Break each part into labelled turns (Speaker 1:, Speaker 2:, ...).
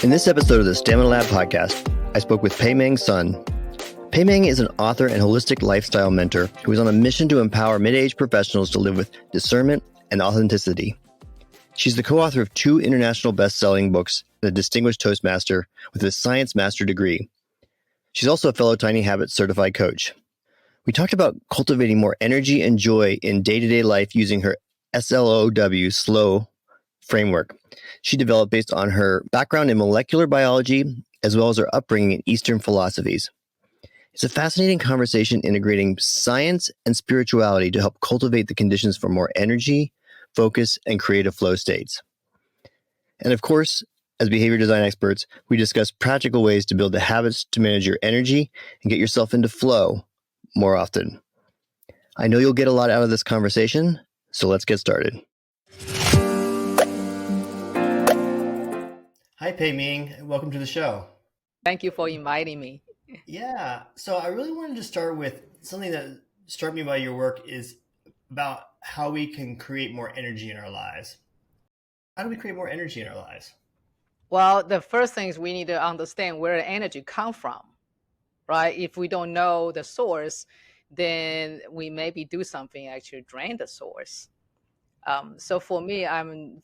Speaker 1: In this episode of the Stamina Lab podcast, I spoke with Peiming Sun. Peiming is an author and holistic lifestyle mentor who is on a mission to empower mid-age professionals to live with discernment and authenticity. She's the co-author of 2 international best-selling books and a distinguished Toastmaster with a Science Master degree. She's also a fellow Tiny Habits certified coach. We talked about cultivating more energy and joy in day-to-day life using her SLOW framework she developed based on her background in molecular biology as well as her upbringing in Eastern philosophies. It's a fascinating conversation integrating science and spirituality to help cultivate the conditions for more energy, focus, and creative flow states. And of course, as behavior design experts, we discuss practical ways to build the habits to manage your energy and get yourself into flow more often. I know you'll get a lot out of this conversation, so let's get started. Hi, Peiming. Welcome to the show.
Speaker 2: Thank you for inviting me.
Speaker 1: Yeah. So I really wanted to start with something that struck me by your work is about how we can create more energy in our lives. How do we create more energy in our lives?
Speaker 2: Well, the first thing is we need to understand where the energy comes from, right? If we don't know the source, then we maybe do something actually drain the source. So for me,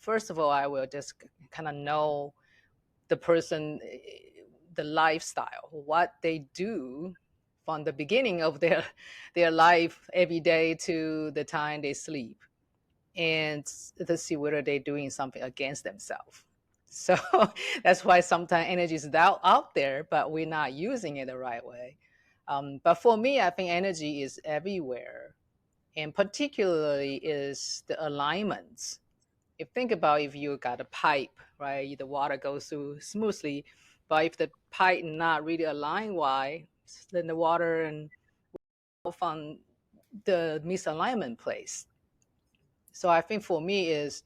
Speaker 2: first of all, I will just kind of know the person, the lifestyle, what they do from the beginning of their life every day to the time they sleep, and to see whether they're doing something against themselves. So that's why sometimes energy is out there, but we're not using it the right way. But for me, I think energy is everywhere, and particularly is the alignments. If think about if you got a pipe, right, the water goes through smoothly, but if the pipe not really aligned wide, then the water and from the misalignment place. So I think for me is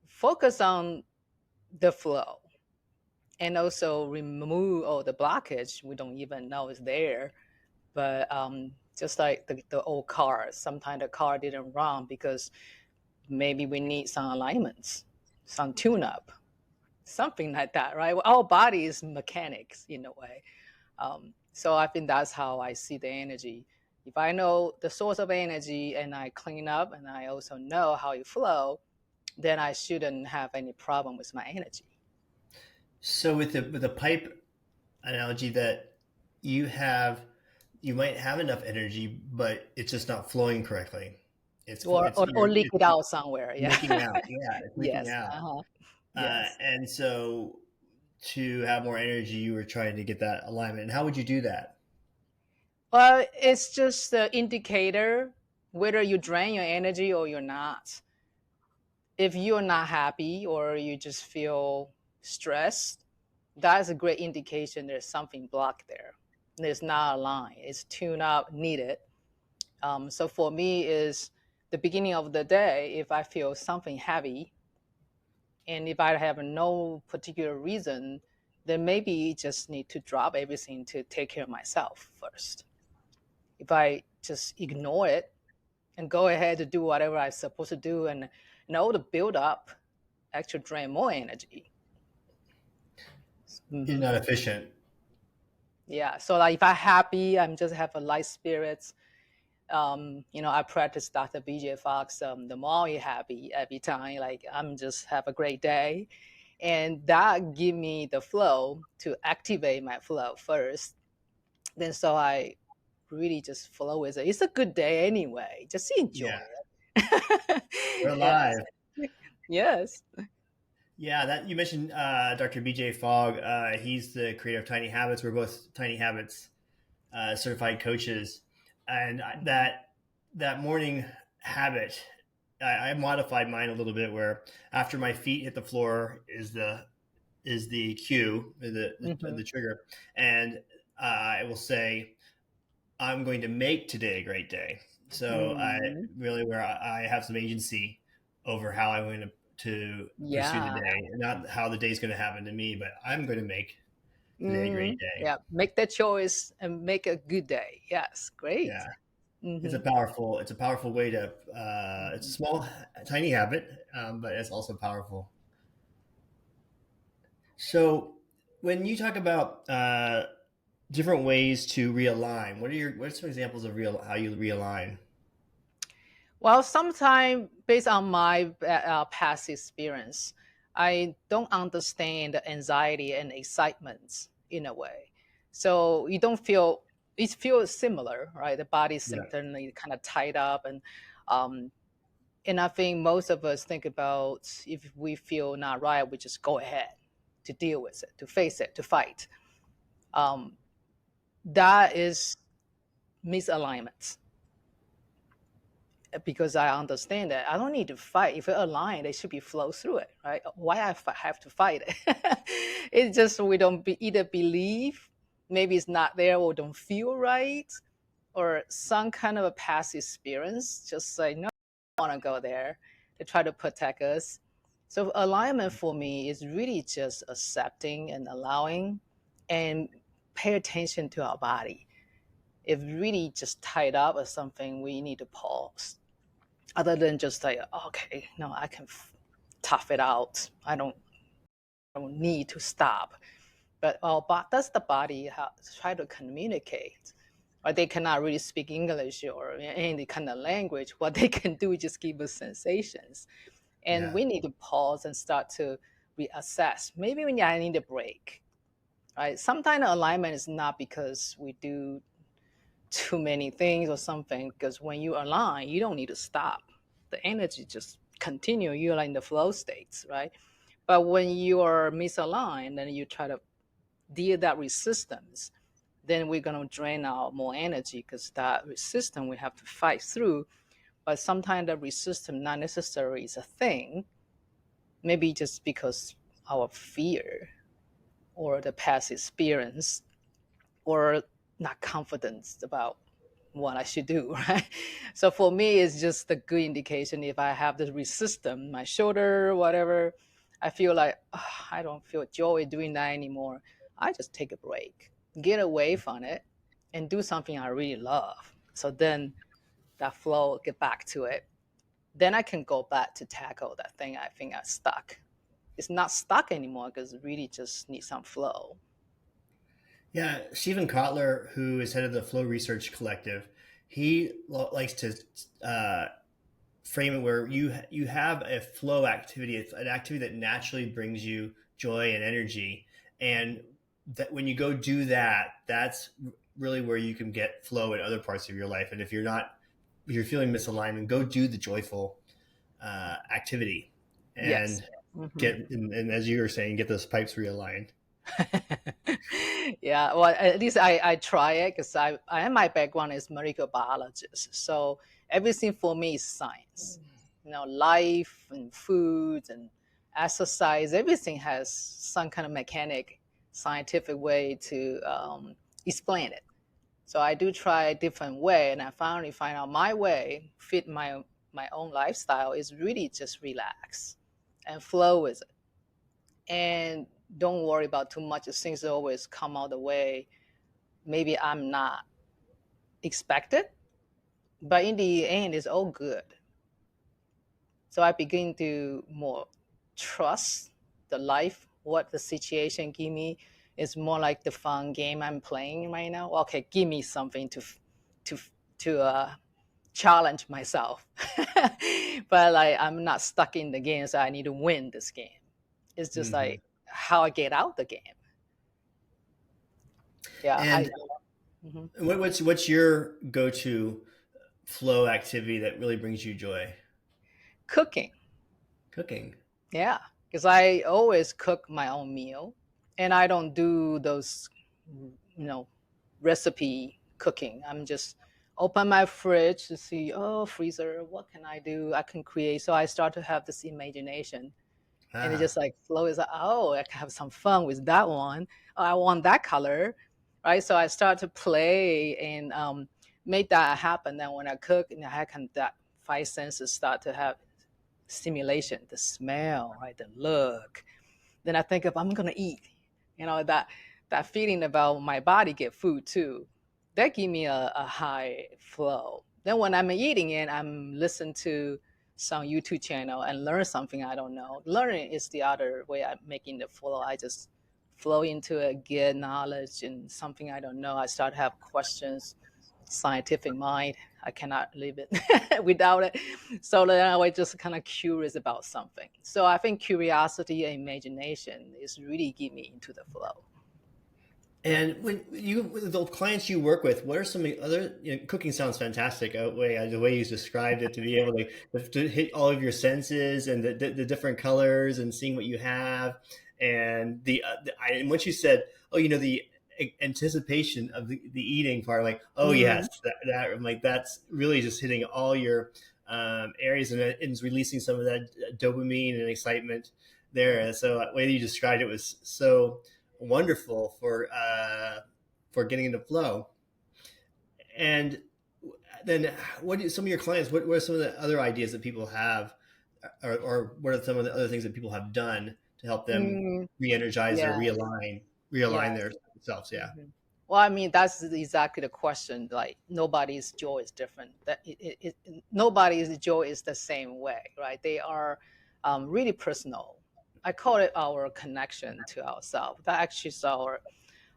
Speaker 2: focus on the flow and also remove all the blockage we don't even know is there. But just like the old cars, sometimes the car didn't run because maybe we need some alignments, some tune-up, something like that, right? Our body is mechanics in a way. So I think that's how I see the energy. If I know the source of energy and I clean up and I also know how it flows, then I shouldn't have any problem with my energy.
Speaker 1: So with the pipe analogy that you might have enough energy, but it's just not flowing correctly.
Speaker 2: Or leak it out somewhere. Yeah.
Speaker 1: Leaking out. Yeah, it's leaking
Speaker 2: Yes.
Speaker 1: out.
Speaker 2: Yes.
Speaker 1: And so to have more energy, you were trying to get that alignment. And how would you do that?
Speaker 2: Well, it's just the indicator whether you drain your energy or you're not. If you're not happy or you just feel stressed, that's a great indication there's something blocked there. There's not a line. It's tune up needed. So for me is the beginning of the day, if I feel something heavy and if I have no particular reason, then maybe just need to drop everything to take care of myself first. If I just ignore it and go ahead to do whatever I'm supposed to do and all the build up actually drain more energy.
Speaker 1: You're not efficient.
Speaker 2: Yeah. So like if I'm happy, I'm just have a light spirits. I practice Dr. BJ Fox, the more you're happy every time, like I'm just have a great day. And that give me the flow to activate my flow first. Then so I really just flow with it. It's a good day anyway. Just enjoy it.
Speaker 1: We're alive.
Speaker 2: Yes.
Speaker 1: Yeah, that you mentioned Dr. BJ Fogg. He's the creator of Tiny Habits. We're both Tiny Habits certified coaches. And that morning habit, I modified mine a little bit where after my feet hit the floor is the cue, the trigger. And I will say, I'm going to make today a great day. So I really where I have some agency over how I'm going to pursue the day, not how the day's going to happen to me, but I'm going to make today a great day.
Speaker 2: Yeah, make that choice and make a good day. Yes, great.
Speaker 1: Yeah, it's a powerful way to. It's a small, tiny habit, but it's also powerful. So when you talk about different ways to realign, what are some examples of how you realign?
Speaker 2: Well, sometimes based on my past experience, I don't understand the anxiety and excitement in a way. So you don't feel it feels similar, right? The body's
Speaker 1: Yeah.
Speaker 2: certainly kind of tied up, um, and I think most of us think about if we feel not right, we just go ahead to deal with it, to face it, to fight. Um, that is misalignment because I understand that I don't need to fight. If it align, they should be flow through it, right? Why have to fight it? It's just we don't either believe maybe it's not there or don't feel right, or some kind of a past experience. Just like no, I want to go there. They try to protect us. So alignment for me is really just accepting and allowing, and pay attention to our body. If really just tied up or something, we need to pause other than just like, okay, no, I can tough it out. I don't need to stop. But does the body try to communicate? Or they cannot really speak English or any kind of language. What they can do is just give us sensations. And
Speaker 1: Yeah.
Speaker 2: we need to pause and start to reassess. Maybe when I need a break, right? Sometimes alignment is not because we do too many things or something, because when you align, you don't need to stop. The energy just continue. You're like in the flow states, right? But when you are misaligned and you try to deal that resistance, then we're going to drain out more energy because that resistance we have to fight through. But sometimes the resistance not necessarily is a thing. Maybe just because our fear or the past experience or not confidence about what I should do, right? So for me, it's just a good indication if I have the resistance, my shoulder, whatever, I feel like I don't feel joy doing that anymore. I just take a break, get away from it, and do something I really love. So then that flow, get back to it. Then I can go back to tackle that thing I think I stuck. It's not stuck anymore because it really just needs some flow.
Speaker 1: Yeah, Stephen Kotler, who is head of the Flow Research Collective, he likes to uh, frame it where you have a flow activity, it's an activity that naturally brings you joy and energy, and that when you go do that, that's really where you can get flow in other parts of your life. And if you're feeling misalignment, go do the joyful activity
Speaker 2: Yes.
Speaker 1: and
Speaker 2: Hmm.
Speaker 1: and as you were saying, get those pipes realigned.
Speaker 2: Yeah, well, at least I try it because my background is molecular biologist. So everything for me is science. Life and food and exercise, everything has some kind of mechanic, scientific way to explain it. So I do try a different way, and I finally find out my way fit my own lifestyle is really just relax and flow with it, and don't worry about too much. Things always come out the way maybe I'm not expected, but in the end, it's all good. So I begin to more trust the life, what the situation give me is more like the fun game I'm playing right now. Okay, give me something to to challenge myself, but like I'm not stuck in the game, so I need to win this game. It's just
Speaker 1: Hmm.
Speaker 2: like how I get out the game. Yeah, I.
Speaker 1: And
Speaker 2: Mhm.
Speaker 1: what's your go-to flow activity that really brings you joy?
Speaker 2: Cooking.
Speaker 1: Cooking.
Speaker 2: Yeah, because I always cook my own meal, and I don't do those, you know, recipe cooking. I'm just open my fridge to see, oh, freezer, what can I do? I can create. So I start to have this imagination, and it
Speaker 1: Ah.
Speaker 2: just like flows. Oh, I can have some fun with that one. Oh, I want that color, right? So I start to play and make that happen. Then when I cook, and I can that five senses start to have stimulation, the smell, right, the look. Then I think of I'm gonna eat, that feeling about my body get food too. That give me a high flow. Then when I'm eating it, I'm listening to some YouTube channel and learn something I don't know. Learning is the other way I'm making the flow. I just flow into it, get knowledge and something I don't know. I start to have questions, scientific mind. I cannot live it without it. So then I was just kind of curious about something. So I think curiosity and imagination is really get me into the flow.
Speaker 1: And when you, with the clients you work with, what are some of the other, cooking sounds fantastic. The way you described it, to be able to hit all of your senses and the different colors and seeing what you have. And and once you said, oh, the anticipation of the eating part, like, oh yes,
Speaker 2: Mm-hmm.
Speaker 1: I'm like, that's really just hitting all your areas, and it's releasing some of that dopamine and excitement there. So the way that you described it was so wonderful for getting into flow. And then, what do some of your clients? What are some of the other ideas that people have, or what are some of the other things that people have done to help them
Speaker 2: Mm-hmm.
Speaker 1: re-energize or
Speaker 2: Yeah.
Speaker 1: realign
Speaker 2: Yes.
Speaker 1: their selves? Yeah,
Speaker 2: Mhm. Well, I mean, that's exactly the question. Like, nobody's joy is different. Nobody's joy is the same way, right? They are really personal. I call it our connection to ourselves. That actually is our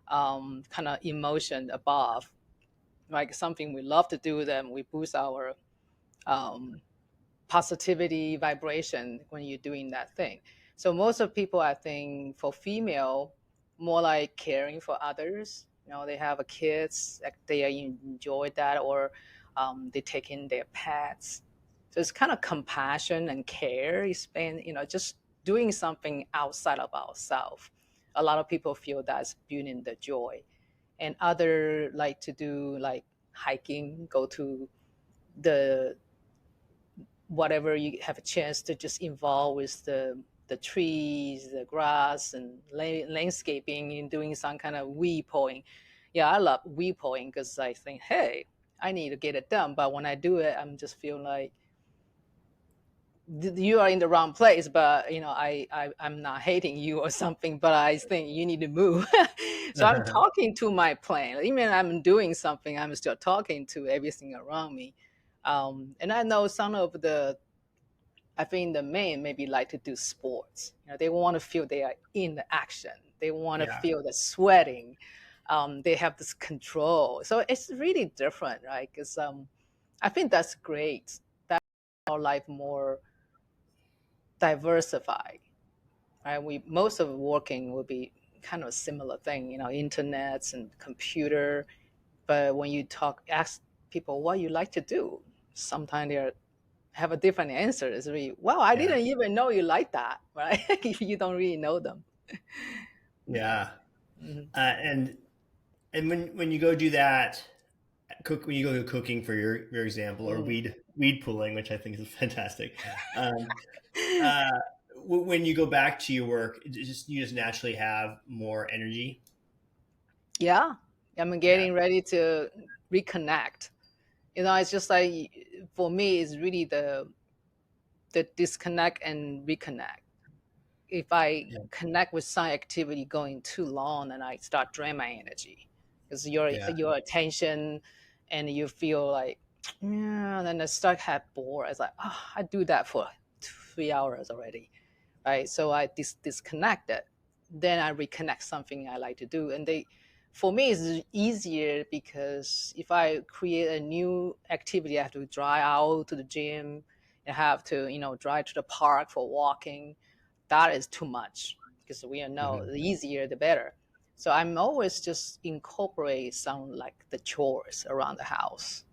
Speaker 2: kind of emotion above, like something we love to do. Then we boost our um, positivity vibration when you're doing that thing. So most of people, I think, for female, more like caring for others. They have a kids, like they enjoy that, or they take in their pets. So it's kind of compassion and care. You spend, just doing something outside of ourselves. A lot of people feel that's building the joy, and other like to do like hiking, go to the whatever you have a chance to just involve with the trees, the grass, and landscaping, and doing some kind of weed pulling. Yeah, I love weed pulling because I think, hey, I need to get it done. But when I do it, I'm just feeling like you are in the wrong place. But I'm not hating you or something. But I think you need to move. So I'm talking to my plant. Even I'm doing something, I'm still talking to everything around me. And I know some of the I think the men maybe like to do sports. They want to feel they are in the action. They want to
Speaker 1: yeah,
Speaker 2: feel the sweating. They have this control. So it's really different, right? Because I think that's great. That our life more diversified, right? We most of working will be kind of a similar thing, internets and computer. But when you ask people what you like to do, sometimes they have a different answer. It's really, wow, I
Speaker 1: yeah,
Speaker 2: didn't even know you like that, right? If you don't really know them.
Speaker 1: yeah.
Speaker 2: Mhm.
Speaker 1: And when you go do that, when you go to cooking for your example, or
Speaker 2: Mm.
Speaker 1: weed pulling, which I think is fantastic. Um, uh, when you go back to your work, you just naturally have more energy.
Speaker 2: Yeah, I'm
Speaker 1: Yeah,
Speaker 2: getting ready to reconnect. It's just like for me, it's really the disconnect and reconnect. If I
Speaker 1: yeah,
Speaker 2: connect with some activity going too long, then I start drain my energy because
Speaker 1: yeah,
Speaker 2: your attention and you feel like, yeah, and then I start have bored. It's like, oh, I do that for 3 hours already, right? So I disconnect it. Then I reconnect something I like to do, and for me, it's easier because if I create a new activity, I have to drive out to the gym, I have to drive to the park for walking. That is too much because we know
Speaker 1: hmm,
Speaker 2: the easier the better. So I'm always just incorporate some like the chores around the house.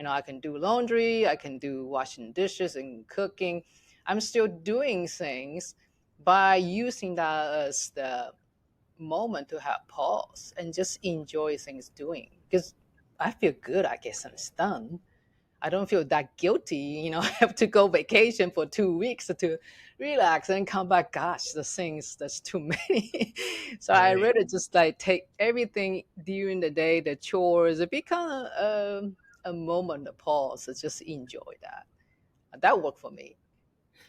Speaker 2: I can do laundry, I can do washing dishes and cooking. I'm still doing things by using that as the moment to have pause and just enjoy things doing. Because I feel good, I get some done. I don't feel that guilty, I have to go vacation for 2 weeks to relax and come back. Gosh, the things, that's too many. So I
Speaker 1: right.
Speaker 2: really just like take everything during the day, the chores, it become a moment of pause. So just enjoy that. That worked for me.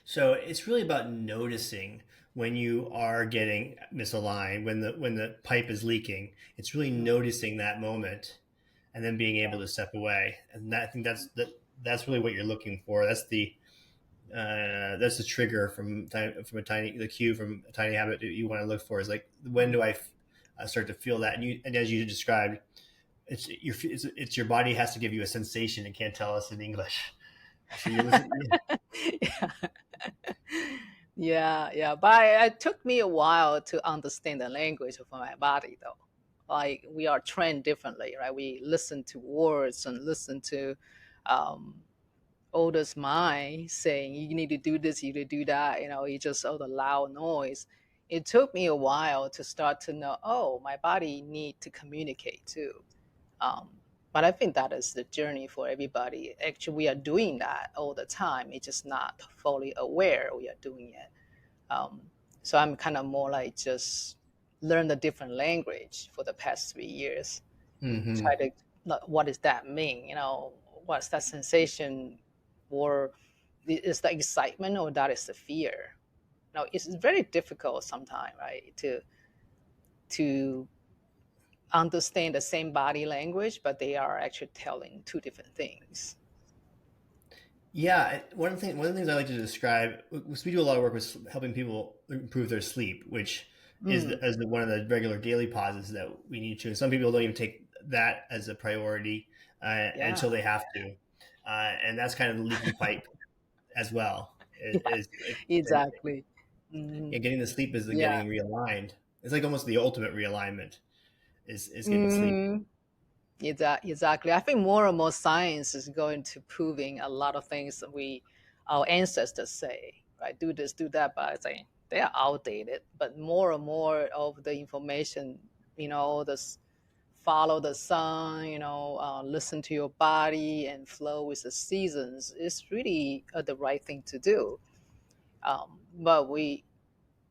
Speaker 1: So it's really about noticing when you are getting misaligned, when the pipe is leaking. It's really
Speaker 2: Mm.
Speaker 1: noticing that moment, and then being able to step away. And I think that's really what you're looking for. That's that's the trigger the cue from a tiny habit that you want to look for is like, when do I start to feel that? And as you described, it's your body has to give you a sensation. It can't tell us in English. So you listen.
Speaker 2: Yeah. Yeah. But it took me a while to understand the language of my body, though. Like we are trained differently, right? We listen to words and listen to um, oldest mind saying you need to do this, you need to do that. It's just all the loud noise. It took me a while to start to know, oh, my body need to communicate too. Um, but I think that is the journey for everybody. Actually, we are doing that all the time. It's just not fully aware we are doing it. Um, so I'm kind of more like just learn the different language for the past 3 years. Try
Speaker 1: Mm-hmm.
Speaker 2: to, what does that mean? What's that sensation, or is the excitement, or that is the fear? It's very difficult sometimes, right, to understand the same body language, but they are actually telling two different things.
Speaker 1: Yeah, one of the things I like to describe, because we do a lot of work with helping people improve their sleep, which is
Speaker 2: Mm,
Speaker 1: one of the regular daily pauses that we need to. And some people don't even take that as a priority
Speaker 2: yeah,
Speaker 1: until they have to, and that's kind of the leaky pipe as well.
Speaker 2: yeah,
Speaker 1: And
Speaker 2: exactly. Mm,
Speaker 1: yeah, getting the sleep is the
Speaker 2: yeah.
Speaker 1: getting realigned. It's like almost the ultimate realignment is getting sleep.
Speaker 2: Mm, exactly. I think more and more science is going to proving a lot of things that our ancestors say, right? Do this, do that, but I think they are outdated. But more and more of the information, this follow the sun, listen to your body and flow with the seasons is really the right thing to do. But we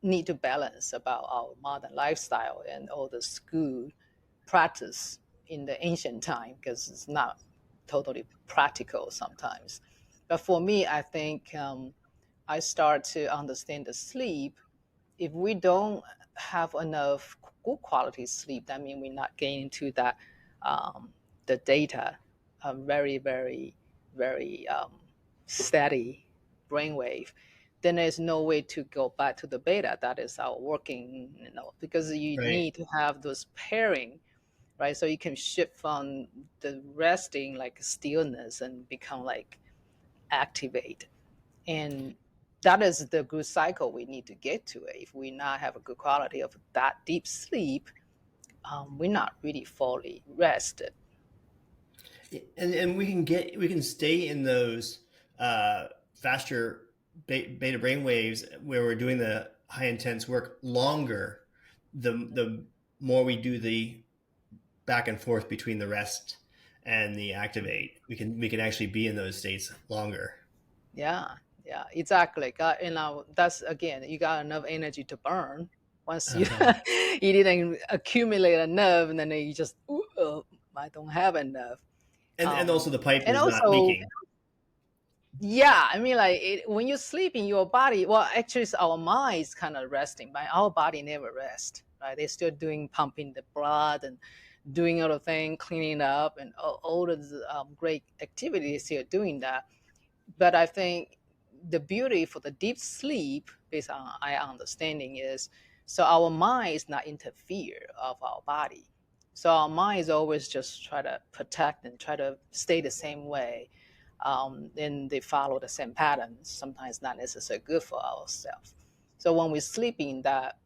Speaker 2: need to balance about our modern lifestyle and all the school practice in the ancient time, because it's not totally practical sometimes. But for me, I think I start to understand the sleep. If we don't have enough good quality sleep, that means we're not getting to that the data very, very, very steady brainwave. Then there's no way to go back to the beta. That is our working, because you
Speaker 1: Right.
Speaker 2: need to have those pairing, right? So you can shift from the resting like stillness and become like activate. And that is the good cycle we need to get to. If we not have a good quality of that deep sleep, we're not really fully rested.
Speaker 1: And we can stay in those faster beta brain waves where we're doing the high intense work longer, the more we do the back and forth between the rest and the activate. We can actually be in those states longer.
Speaker 2: Yeah, exactly. That's again, you got enough energy to burn. Once you
Speaker 1: Uh-huh.
Speaker 2: you didn't accumulate enough, and then you just, "Ooh, I don't have enough."
Speaker 1: And also the pipe
Speaker 2: And
Speaker 1: is not
Speaker 2: also,
Speaker 1: leaking.
Speaker 2: yeah, I mean, like when you sleep in your body, well, actually, it's our mind is kind of resting, but our body never rests, right? They're still doing pumping the blood and doing other things, cleaning up, and all of the great activities here doing that. But I think the beauty for the deep sleep, based on our understanding, is so our mind is not interfere of our body. So our mind is always just try to protect and try to stay the same way. And they follow the same patterns. Sometimes not necessarily good for ourselves. So when we're sleeping, that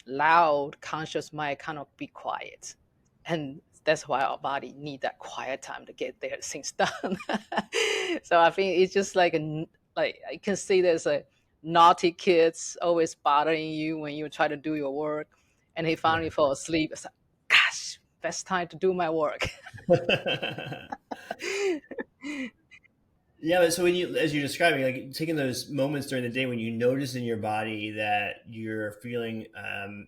Speaker 2: loud conscious mind kind of be quiet, and that's why our body need that quiet time to get their things done. So I think it's just like like I can see there's a naughty kids always bothering you when you try to do your work, and he finally fall asleep. It's like, gosh, best time to do my work.
Speaker 1: Yeah, but so when you, as you're describing, like taking those moments during the day when you notice in your body that you're feeling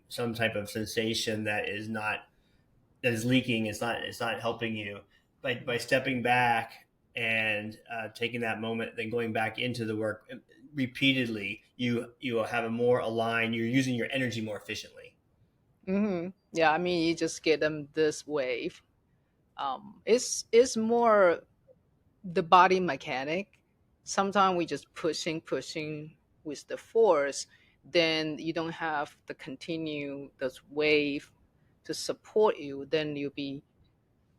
Speaker 1: some type of sensation that is leaking, it's not helping you. By stepping back and taking that moment, then going back into the work repeatedly, you will have a more aligned. You're using your energy more efficiently.
Speaker 2: Yeah, I mean, you just get them this wave. It's more the body mechanic. Sometimes we just pushing with the force, then you don't have the continue this wave to support you, then you'll be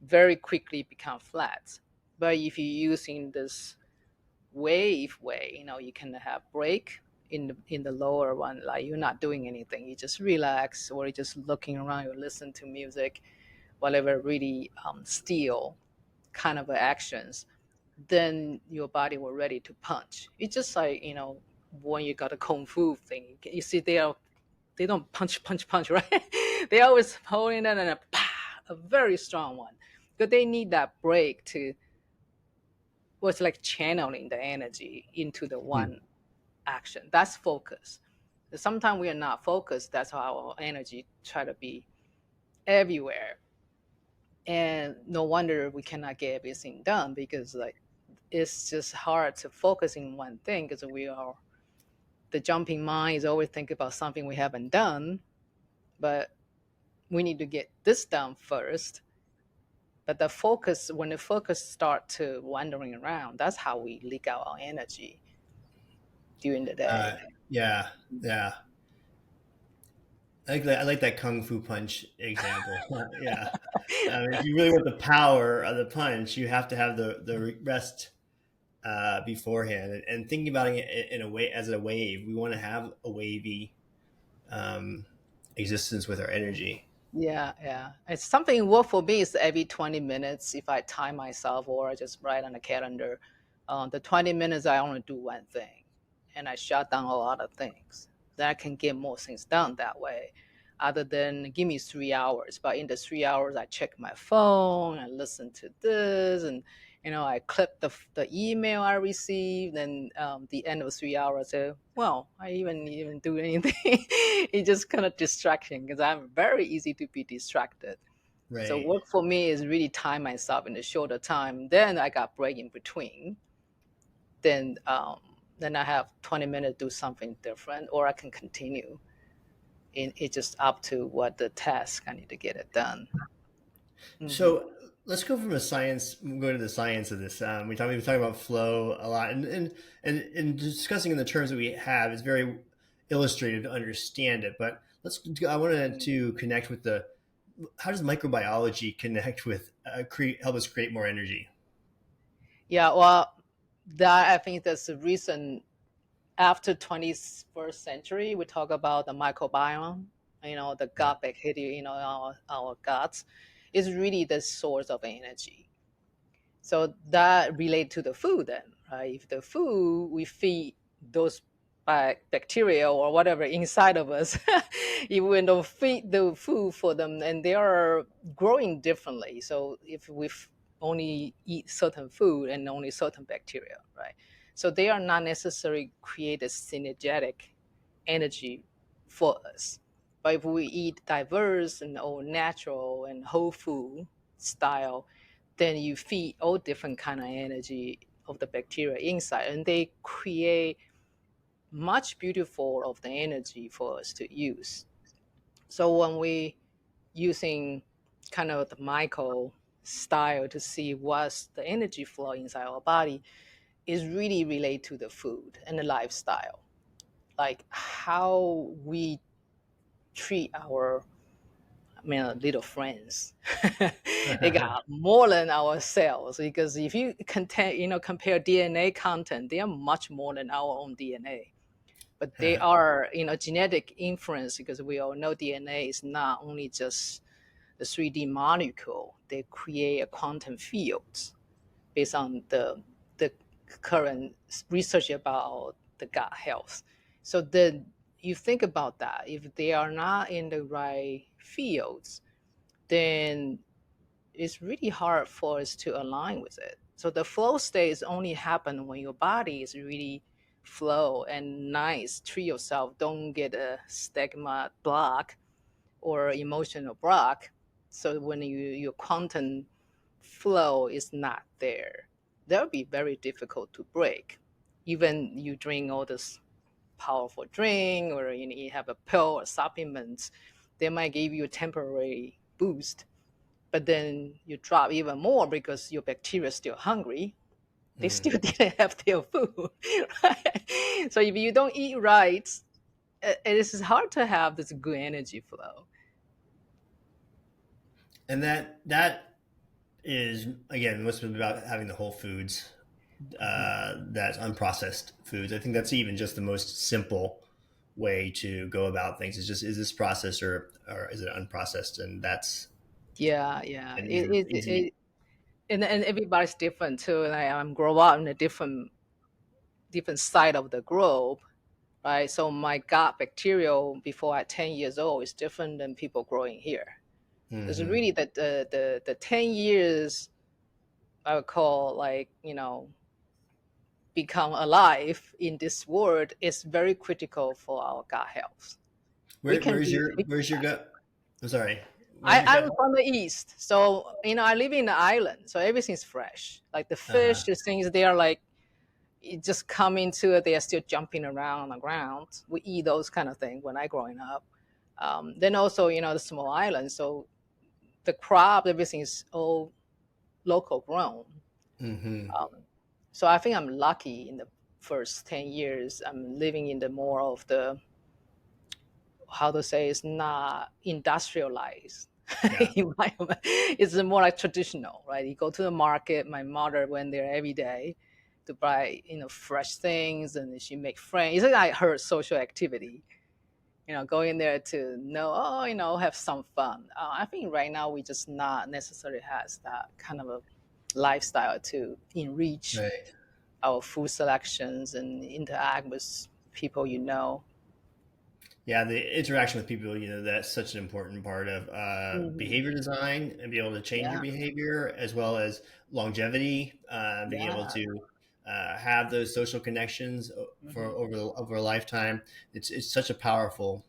Speaker 2: very quickly become flat. But if you're using this wave way, you can have break in the lower one, like you're not doing anything, you just relax, or you're just looking around, you listen to music, whatever really still kind of actions, then your body will ready to punch. It's just like, when you got a kung fu thing, you see they don't punch, right? They always holding it and a very strong one, but they need that break to was like channeling the energy into the
Speaker 1: Hmm.
Speaker 2: one action. That's focus. Sometimes we are not focused. That's how our energy try to be everywhere, and no wonder we cannot get everything done, because like it's just hard to focus in one thing, because we are the jumping mind is always think about something we haven't done, but we need to get this done first. But when the focus start to wandering around, that's how we leak out our energy during the day.
Speaker 1: Yeah, yeah. I like that kung fu punch example. Yeah. If you really want the power of the punch, you have to have the rest beforehand. And thinking about it in a way as a wave, we want to have a wavy um, existence with our energy.
Speaker 2: Yeah. It's something work for me is every 20 minutes if I time myself, or I just write on the calendar. The 20 minutes I only do one thing, and I shut down a lot of things. Then I can get more things done that way. Other than give me 3 hours, but in the 3 hours I check my phone, I listen to this, and I clip the email I received, and the end of 3 hours, well, I even do anything. It's just kind of distraction, because I'm very easy to be distracted. So
Speaker 1: Right.
Speaker 2: work for me is really time myself in a shorter time. Then I got break in between. Then I have 20 minutes to do something different, or I can continue. It's just up to what the task I need to get it done. Hmm.
Speaker 1: So let's go from a science, go to the science of this. We talk about flow a lot, and discussing in the terms that we have is very illustrative to understand it. But I wanted to connect with how does microbiology connect with help us create more energy?
Speaker 2: Yeah, well, that I think that's the reason after 21st century, we talk about the microbiome, the
Speaker 1: Yeah.
Speaker 2: gut bacteria, our guts is really the source of energy. So that relate to the food then, right? If the food we feed those bacteria or whatever inside of us, if we don't feed the food for them, and they are growing differently. So if we only eat certain food and only certain bacteria, right? So they are not necessarily create a synergetic energy for us. But if we eat diverse and all natural and whole food style, then you feed all different kind of energy of the bacteria inside, and they create much beautiful of the energy for us to use. So when we using kind of the micro style to see what's the energy flow inside our body, is really related to the food and the lifestyle, like how we treat our little friends. They got more than our cells, because if you compare DNA content, they are much more than our own DNA. But they are, genetic influence, because we all know DNA is not only just the 3D molecule. They create a quantum fields based on the current research about the gut health. So then you think about that. If they are not in the right fields, then it's really hard for us to align with it. So the flow states only happen when your body is really flow and nice. Treat yourself. Don't get a stigma block or emotional block. So when your quantum flow is not there, that would be very difficult to break. Even you drink all this powerful drink, or you have a pill or supplements, they might give you a temporary boost, but then you drop even more because your bacteria is still hungry. They still didn't have their food. Right? So if you don't eat right, it is hard to have this good energy flow.
Speaker 1: And that is again must be about having the whole foods, that's unprocessed foods. I think that's even just the most simple way to go about things. Is just, is this processed or is it unprocessed? And that's
Speaker 2: Yeah, yeah.
Speaker 1: an easy.
Speaker 2: And everybody's different too. And I'm grow up in a different side of the globe, right? So my gut bacterial before at 10 years old is different than people growing here. It's
Speaker 1: Mm-hmm.
Speaker 2: really that the 10 years I would call like, become alive in this world is very critical for our gut health. We can
Speaker 1: Where's
Speaker 2: read.
Speaker 1: your gut? I'm sorry. Where's your
Speaker 2: I'm
Speaker 1: gut?
Speaker 2: from the east, so I live in the island, so everything's fresh. Like the
Speaker 1: Uh-huh.
Speaker 2: fish, the things they are like it just come into it. They are still jumping around on the ground. We eat those kind of things when I growing up. Then also, the small island, so the crop, everything is all local grown.
Speaker 1: Mm-hmm.
Speaker 2: Um, so I think I'm lucky in the first 10 years. I'm living in the more of the, how to say, it's not industrialized
Speaker 1: Yeah.
Speaker 2: environment. It's more like traditional, right? You go to the market. My mother went there every day to buy, fresh things, and she make friends. It's like her social activity. Going there to know, have some fun. I think right now we just not necessarily has that kind of a lifestyle to enrich
Speaker 1: Right.
Speaker 2: our food selections and interact with people.
Speaker 1: Yeah, the interaction with people, that's such an important part of
Speaker 2: Mhm.
Speaker 1: behavior design, and be able to change your
Speaker 2: Yeah,
Speaker 1: behavior, as well as longevity, being able
Speaker 2: yeah.
Speaker 1: to have those social connections for
Speaker 2: Mhm.
Speaker 1: over a lifetime. It's such a powerful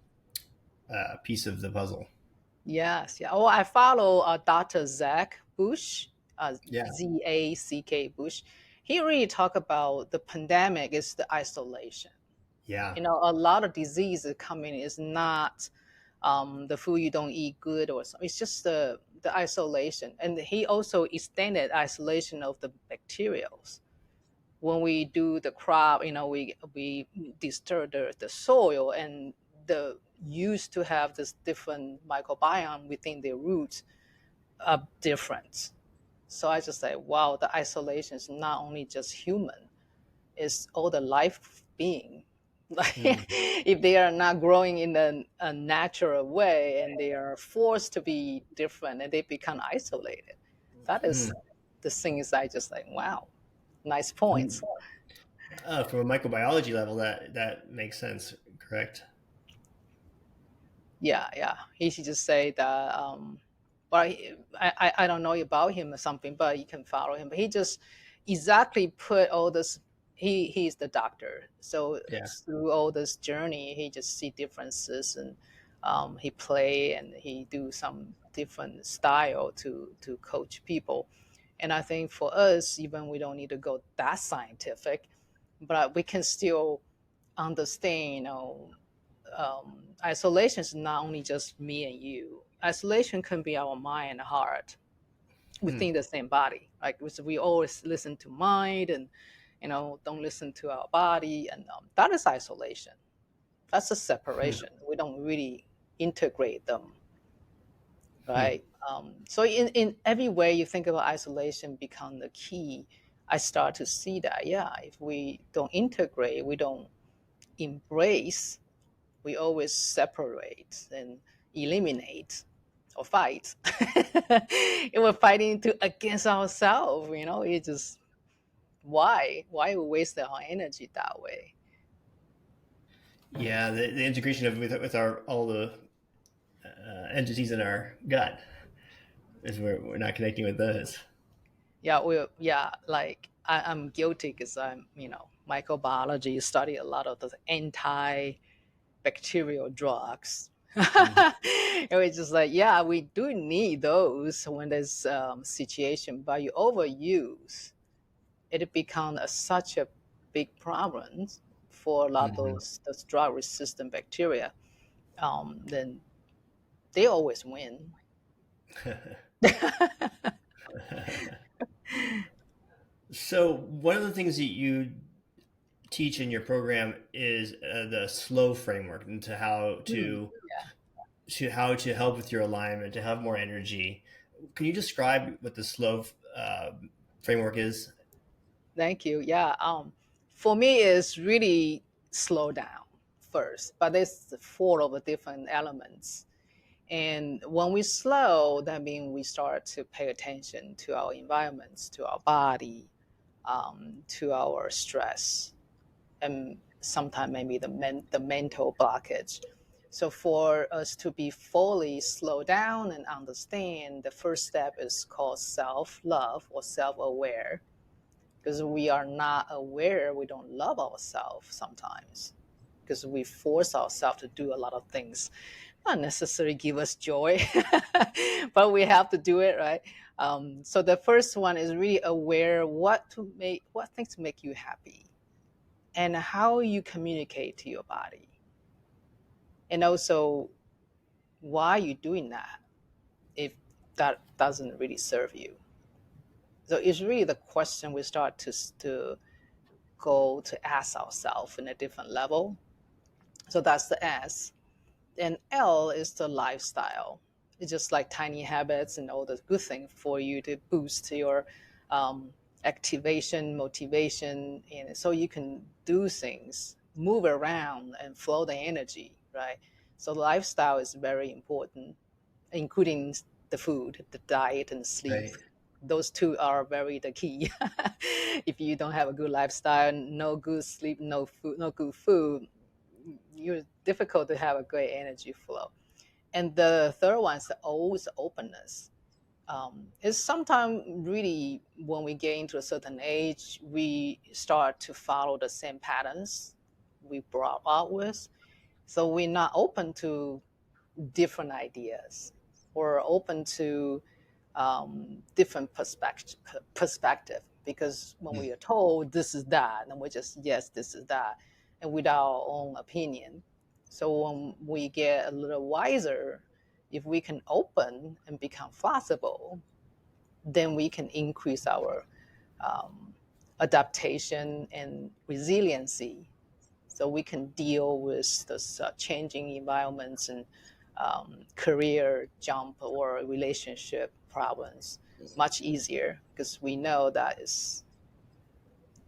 Speaker 1: piece of the puzzle.
Speaker 2: Yes, yeah. Oh, I follow Dr. Zach Bush,
Speaker 1: Yeah,
Speaker 2: Zack Bush. He really talk about the pandemic is the isolation.
Speaker 1: yeah.
Speaker 2: A lot of diseases coming is not the food you don't eat good or something. It's just the isolation. And he also extended isolation of the bacterials. When we do the crop, we disturb the soil, and the used to have this different microbiome within the roots are different. So I just say, wow, the isolation is not only just human, it's all the life being. Like
Speaker 1: Mm,
Speaker 2: if they are not growing in a natural way and they are forced to be different and they become isolated, that is
Speaker 1: mm.
Speaker 2: the things I just like, wow, nice points.
Speaker 1: From from a microbiology level, that makes sense. Correct.
Speaker 2: Yeah, yeah. He should just say that. But I don't know about him or something, but you can follow him. But he just exactly put all this. He's the doctor, so
Speaker 1: Yeah.
Speaker 2: through all this journey, he just see differences, and he play and he do some different style to coach people. And I think for us, even we don't need to go that scientific, but we can still understand, isolation is not only just me and you. Isolation can be our mind and heart
Speaker 1: Hmm.
Speaker 2: within the same body. Like we always listen to mind and don't listen to our body, and that is isolation. That's a
Speaker 1: Hmm.
Speaker 2: separation. We don't really integrate them,
Speaker 1: Hmm.
Speaker 2: right? So in every way you think about isolation become the key. I start to see that, yeah, if we don't integrate, we don't embrace, we always separate and eliminate or fight. And we're fighting to against ourselves. It's just why we waste our energy that way.
Speaker 1: Yeah, the integration of with our all the entities in our gut is where we're not connecting with those.
Speaker 2: Yeah, like I'm guilty because I'm microbiology study a lot of the antibacterial drugs.
Speaker 1: Mhm.
Speaker 2: It was just like, yeah, we do need those when there's situation, but you overuse it becomes such a big problem for a lot of
Speaker 1: Mhm.
Speaker 2: those drug resistant bacteria. Then they always win.
Speaker 3: So one of the things that you teach in your program is the slow framework and
Speaker 2: Mm, yeah.
Speaker 3: to how to help with your alignment, to have more energy. Can you describe what the slow framework is?
Speaker 2: Thank you. Yeah. For me, it's really slow down first, but there's four of the different elements. And when we slow, that means we start to pay attention to our environments, to our body, to our stress, and sometimes maybe the mental blockage. So for us to be fully slowed down and understand, the first step is called self-love or self-aware, because we are not aware, we don't love ourselves sometimes, because we force ourselves to do a lot of things not necessarily give us joy, but we have to do it, right? So the first one is really aware what things make you happy and how you communicate to your body, and also why you're doing that if that doesn't really serve you. So it's really the question we start to go to ask ourselves in a different level. So that's the S. And L is the lifestyle. It's just like tiny habits and all the good things for you to boost your activation, motivation, and so you can do things, move around, and flow the energy, right? So lifestyle is very important, including the food, the diet, and sleep.
Speaker 3: Right.
Speaker 2: Those two are very the key. If you don't have a good lifestyle, no good sleep, no food, no good food, you're difficult to have a great energy flow. And the third one is the O, is openness. It's sometimes really when we get into a certain age, we start to follow the same patterns we brought up with. So we're not open to different ideas or open to different perspective, because when we are told this is that, and we just yes, this is that, and without our own opinion. So when we get a little wiser, if we can open and become flexible, then we can increase our um, adaptation and resiliency, so we can deal with the changing environments and career jump or relationship problems much easier, because we know that it's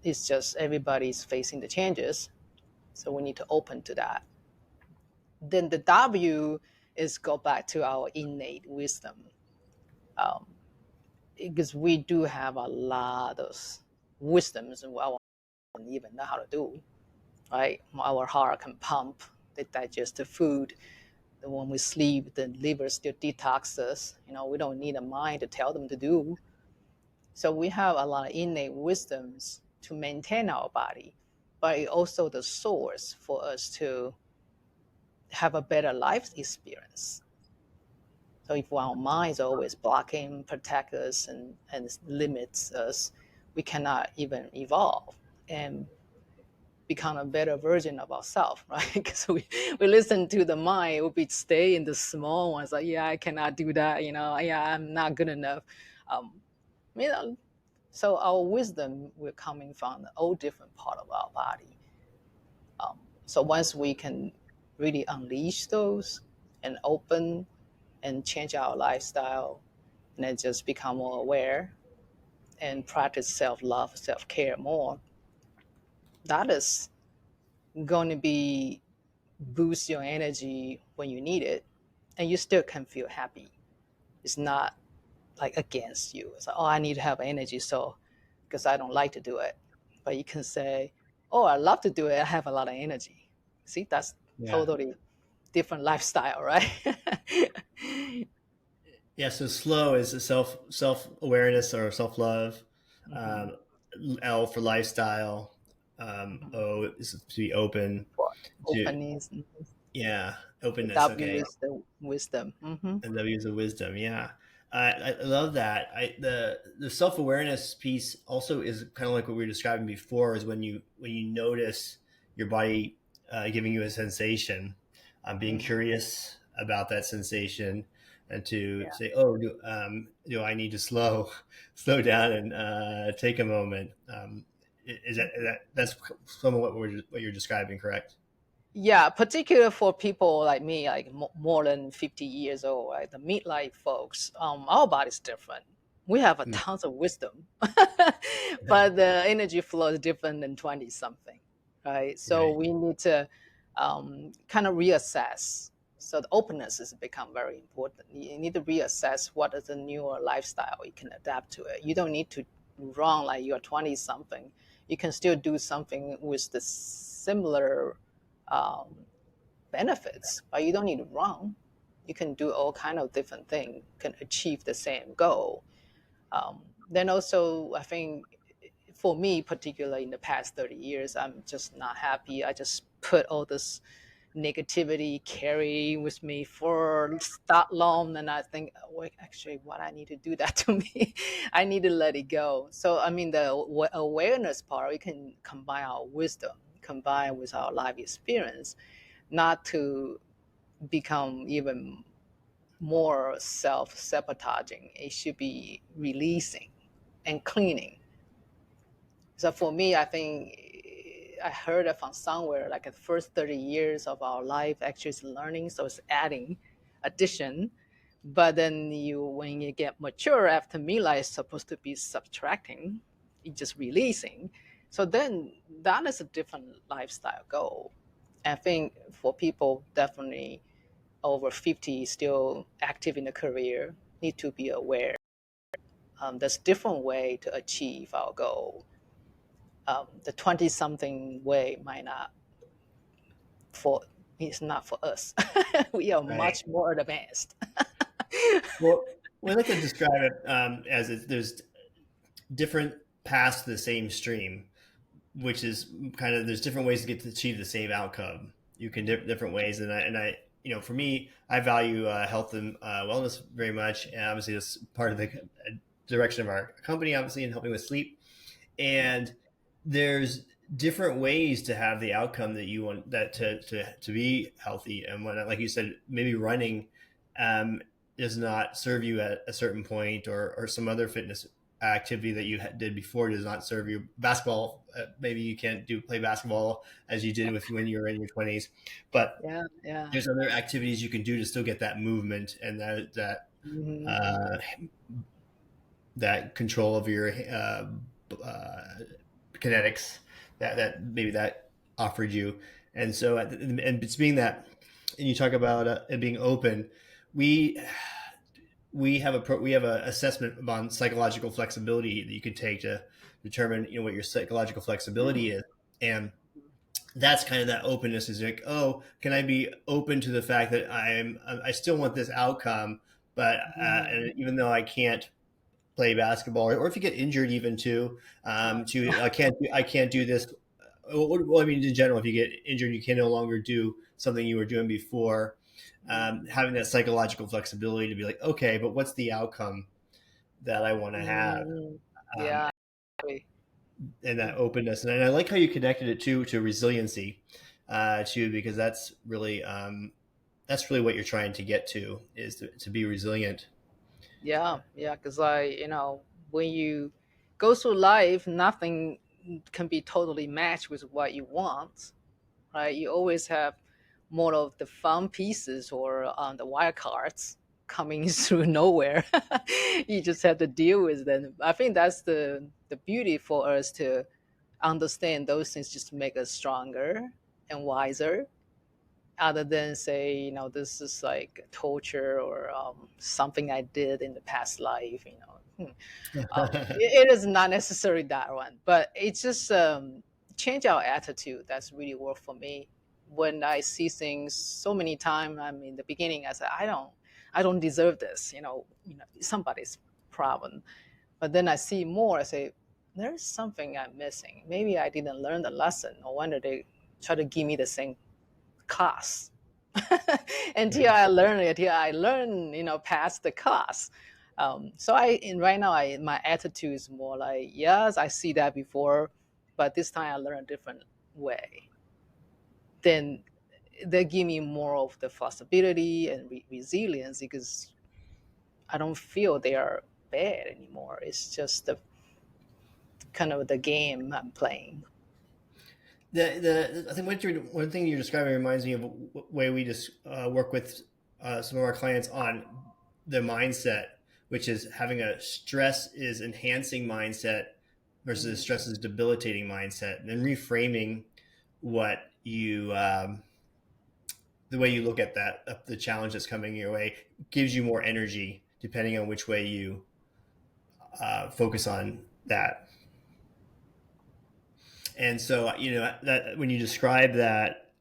Speaker 2: just everybody's facing the changes, so we need to open to that. Then the W is go back to our innate wisdom, um, because we do have a lot of wisdoms and our don't even know how to do, right? Our heart can pump, they digest the food. And when we sleep, the liver still detoxes. We don't need a mind to tell them to do. So we have a lot of innate wisdoms to maintain our body, but it also the source for us to have a better life experience. So if our mind is always blocking, protect us, and limits us, we cannot even evolve and become a better version of ourselves, right? Because we listen to the mind, we stay in the small ones, like, yeah, I cannot do that, yeah, I'm not good enough. Um, you know, so our wisdom will coming from all different part of our body. So once we can really unleash those and open and change our lifestyle, and then just become more aware and practice self-love, self-care more, that is going to be boost your energy when you need it, and you still can feel happy. It's not like against you. It's like, oh, I need to have energy, so because I don't like to do it. But you can say, oh, I love to do it. I have a lot of energy. See, that's
Speaker 3: Yeah.
Speaker 2: totally different lifestyle, right?
Speaker 3: Yeah. So slow is a self awareness or self love.
Speaker 2: Hmm.
Speaker 3: Um, L for lifestyle.
Speaker 2: Hmm.
Speaker 3: O is to be open. To
Speaker 2: Openness.
Speaker 3: yeah,
Speaker 2: The
Speaker 3: openness.
Speaker 2: W
Speaker 3: Okay.
Speaker 2: is the wisdom. Hmm.
Speaker 3: And W is of wisdom. Yeah. I love that. The self awareness piece also is kind of like what we were describing before. Is when you notice your body giving you a sensation, being
Speaker 2: Hmm.
Speaker 3: curious about that sensation, and to
Speaker 2: Yeah.
Speaker 3: say, oh, do I need to slow down and take a moment? That's some of what you're describing, correct?
Speaker 2: Yeah, particular for people like me, like more than 50 years old, right? The midlife folks, our body's different. We have a
Speaker 3: Mm.
Speaker 2: tons of wisdom, but the energy flow is different than 20 something, right? So
Speaker 3: Right.
Speaker 2: we need to kind of reassess. So the openness has become very important. You need to reassess what is the newer lifestyle you can adapt to it. You don't need to run like you're 20 something. You can still do something with the similar um, benefits, but you don't need to run. You can do all kind of different things, can achieve the same goal. Then also, I think for me, particularly in the past 30 years, I'm just not happy. I just put all this negativity carry with me for that long, and I think, well, actually, what I need to do that to me, I need to let it go. So, I mean, the awareness part, we can combine our wisdom, combine with our life experience, not to become even more self-sabotaging. It should be releasing and cleaning. So for me, I think I heard it from somewhere like the first 30 years of our life actually is learning, so it's adding, addition. But then when you get mature after midlife, it's supposed to be subtracting, it's just releasing. So then that is a different lifestyle goal. I think for people definitely over 50 still active in the career need to be aware. There's different way to achieve our goal. The 20 something way might not for it's not for us. We are
Speaker 3: Right.
Speaker 2: much more advanced.
Speaker 3: Well, we like to describe it as there's different paths to the same stream, which is kind of there's different ways to get to achieve the same outcome. You can different ways, and I for me, I value health and wellness very much, and obviously that's part of the direction of our company, obviously, in helping with sleep. And there's different ways to have the outcome that you want that to be healthy. And when, like you said, maybe running um, does not serve you at a certain point, or some other fitness activity that you did before does not serve you. Basketball, maybe you can't play basketball as you did with when you were in your 20s, but
Speaker 2: Yeah, yeah.
Speaker 3: there's other activities you can do to still get that movement and
Speaker 2: Hmm.
Speaker 3: uh, that control of your kinetics that maybe that offered you. And so, and it's being that, and you talk about it being open. We we have a assessment on psychological flexibility that you can take to determine what your psychological flexibility is, and that's kind of that openness is like, oh, can I be open to the fact that I still want this outcome, but and even though I can't play basketball, or if you get injured, even I can't do this. Well, I mean, in general, if you get injured, you can no longer do something you were doing before. Having that psychological flexibility to be like, okay, but what's the outcome that I want to have?
Speaker 2: Hmm.
Speaker 3: Um,
Speaker 2: Yeah.
Speaker 3: and that openness, and I like how you connected it to resiliency, too, because that's really what you're trying to get to is to be resilient.
Speaker 2: Yeah, yeah, because when you go through life, nothing can be totally matched with what you want, right? You always have more of the fun pieces or the wild cards coming through nowhere. You just have to deal with them. I think that's the beauty for us to understand those things, just to make us stronger and wiser, other than say, this is like torture or something I did in the past life. It is not necessarily that one, but it's just change our attitude. That's really worked for me. When I see things so many times, I mean, the beginning, I said, I don't deserve this. Somebody's problem. But then I see more. I say, there's something I'm missing. Maybe I didn't learn the lesson. No wonder they try to give me the same class. Until I learn it, until I learn, past the class. So right now, my attitude is more like, yes, I see that before, but this time I learn a different way. Then they give me more of the flexibility and resilience, because I don't feel they are bad anymore. It's just the kind of the game I'm playing.
Speaker 3: I think one thing you're describing reminds me of a way we just work with some of our clients on the mindset, which is having a stress is enhancing mindset versus stress is debilitating mindset, and then reframing what you the way you look at that the challenge that's coming your way gives you more energy depending on which way you focus on that. And so, that when you describe that,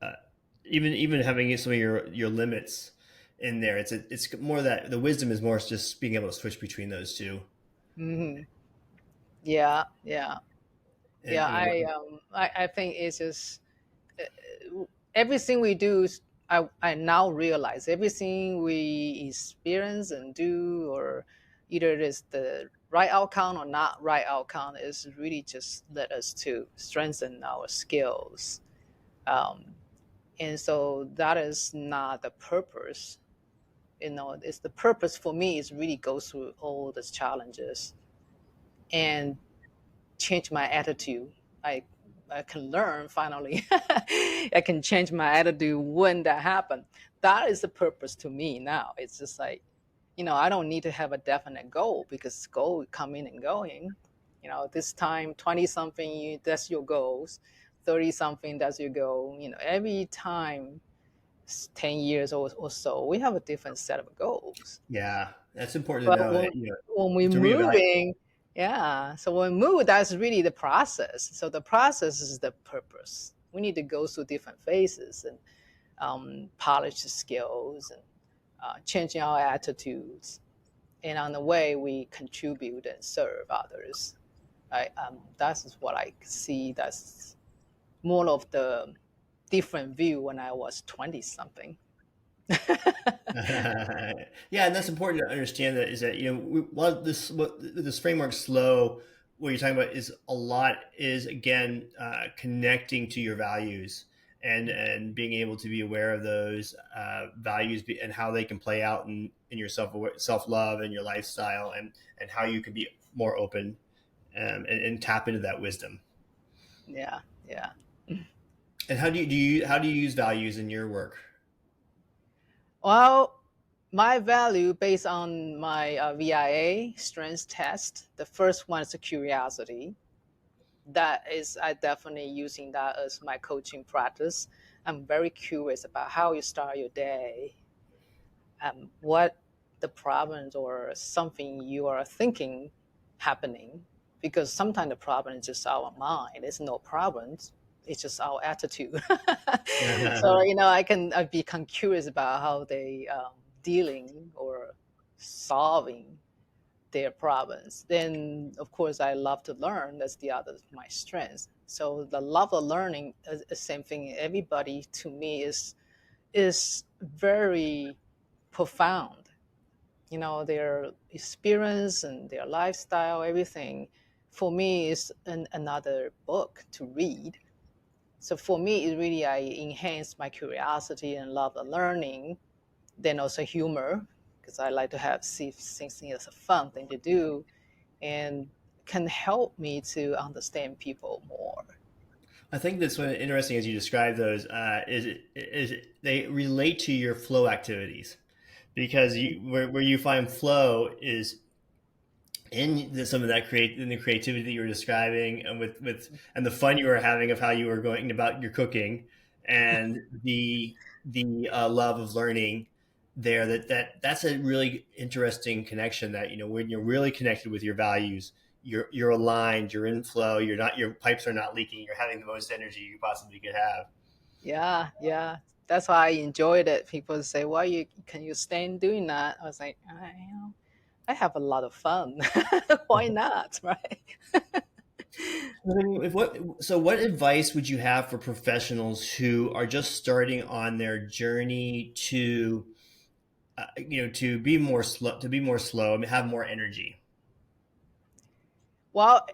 Speaker 3: even having some of your limits in there, it's more that the wisdom is more just being able to switch between those two.
Speaker 2: Mm-hmm. Yeah, yeah,
Speaker 3: And
Speaker 2: yeah. I think it's just everything we do. I now realize everything we experience and do, or either it is the right outcome or not right outcome, is really just let us to strengthen our skills. Um, and so that is not the purpose. It's the purpose for me is really go through all these challenges and change my attitude. I can learn finally. I can change my attitude when that happened. That is the purpose to me now. It's just like, I don't need to have a definite goal because goal coming and going. This time 20 something, that's your goals. 30 something, that's your goal. Every time 10 years or so, we have a different set of goals.
Speaker 3: yeah, that's important to
Speaker 2: But
Speaker 3: know that
Speaker 2: when we're
Speaker 3: to reevaluate.
Speaker 2: moving, yeah. So when we move, that's really the process. So the process is the purpose. We need to go through different phases and polish the skills and changing our attitudes. And on the way, we contribute and serve others. That's what I see. That's more of the different view when I was 20 something.
Speaker 3: Yeah, and that's important to understand that is that what this framework slow. What you're talking about is a lot is again connecting to your values and being able to be aware of those values and how they can play out in your self love and your lifestyle and how you can be more open and tap into that wisdom.
Speaker 2: Yeah, yeah.
Speaker 3: And how do you use values in your work?
Speaker 2: Well, my value based on my VIA strengths test, the first one is the curiosity. That is, I definitely using that as my coaching practice. I'm very curious about how you start your day, what the problems or something you are thinking happening, because sometimes the problem is just our mind. It's no problems. It's just our attitude. So I become curious about how they dealing or solving their problems. Then of course I love to learn. That's the other my strength. So the love of learning is the same thing. Everybody to me is very profound. Their experience and their lifestyle, everything for me is another book to read. So for me, it really, I enhance my curiosity and love of learning. Then also humor, because I like to see things as a fun thing to do, and can help me to understand people more.
Speaker 3: I think that's what interesting as you describe those they relate to your flow activities because where you find flow is in some of that in the creativity that you were describing and with and the fun you were having of how you were going about your cooking and the love of learning there that's a really interesting connection that when you're really connected with your values you're aligned, you're in flow, your pipes are not leaking, you're having the most energy you possibly could have.
Speaker 2: Yeah, yeah. That's why I enjoyed it. People say, "Why can you stand doing that?" I was like, I have a lot of fun. Why not, right?
Speaker 3: What advice would you have for professionals who are just starting on their journey to to be more slow and have more energy?
Speaker 2: Well,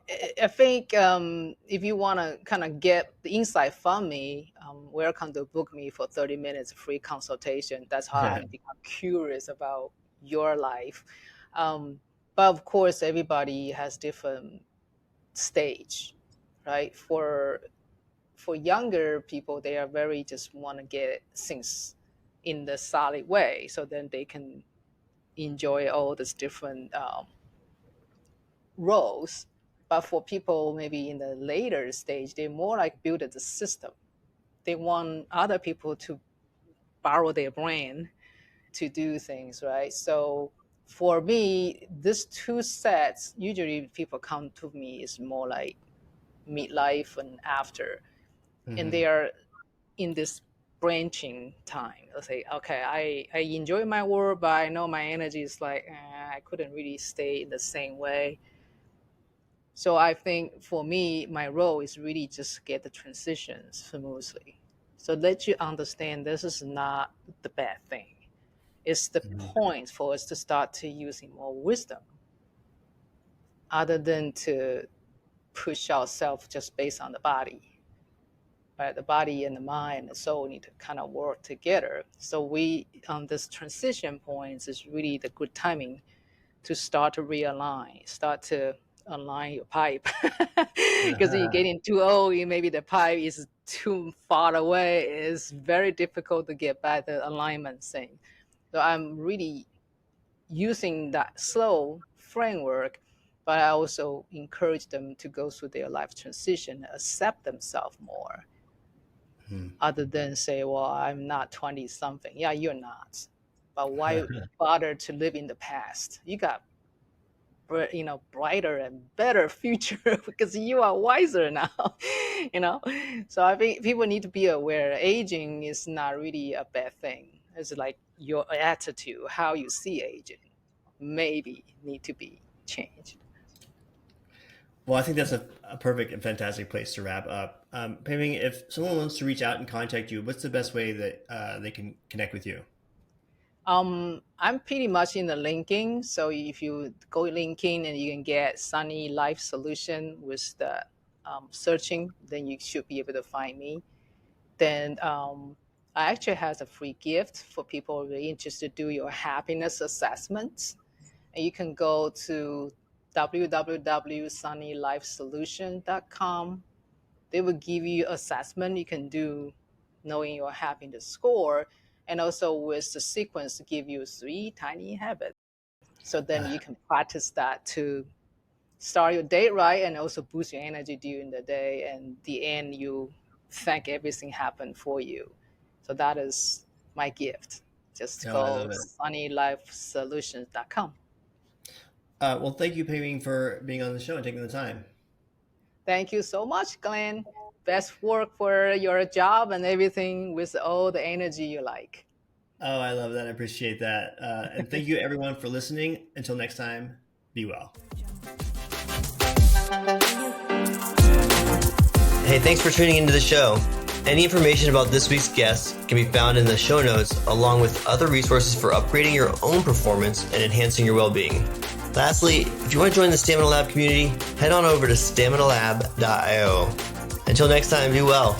Speaker 2: I think if you want to kind of get the insight from me, welcome to book me for 30 minutes free consultation. That's how I become curious about your life. But of course, everybody has different stage, right? For younger people, they are very just want to get things in the solid way, so then they can enjoy all these different roles. But for people maybe in the later stage, they more like build the system. They want other people to borrow their brain to do things, right? So for me, these two sets, usually people come to me is more like midlife and after. And they are in this branching time. They'll say, okay, I enjoy my work, but I know my energy is like, I couldn't really stay in the same way. So I think for me, my role is really just get the transitions smoothly. So let you understand this is not the bad thing. It's the point for us to start to using more wisdom other than to push ourselves just based on the body. Right? The body and the mind and the soul need to kind of work together. So we, on this transition points, is really the good timing to start to realign, start to align your pipe. Because you're getting too old, maybe the pipe is too far away. It's very difficult to get back the alignment thing. So I'm really using that slow framework, but I also encourage them to go through their life transition, accept themselves more, other than say, well, I'm not 20 something. Yeah, you're not. But why bother to live in the past? You got brighter and better future because you are wiser now. So I think people need to be aware aging is not really a bad thing. It's like your attitude, how you see aging, maybe need to be changed.
Speaker 3: Well, I think that's a perfect and fantastic place to wrap up. Peiming, if someone wants to reach out and contact you, what's the best way that they can connect with you?
Speaker 2: I'm pretty much in the linking. So if you go linking and you can get Sunny Life Solution with the searching, then you should be able to find me. Then I actually has a free gift for people who are interested to do your happiness assessments. And you can go to www.sunnylifesolution.com. They will give you assessment you can do knowing your happiness score, and also with the sequence to give you 3 tiny habits. So then you can practice that to start your day right and also boost your energy during the day. And the end, you thank everything happened for you. So that is my gift. Just go sunnylifesolutions.com.
Speaker 3: Well, thank you, Peiming, for being on the show and taking the time.
Speaker 2: Thank you so much, Glenn. Best work for your job and everything with all the energy you like.
Speaker 3: Oh, I love that. I appreciate that. And thank you, everyone, for listening. Until next time, be well.
Speaker 1: Hey, thanks for tuning into the show. Any information about this week's guest can be found in the show notes, along with other resources for upgrading your own performance and enhancing your well-being. Lastly, if you want to join the Stamina Lab community, head on over to staminalab.io. Until next time, be well.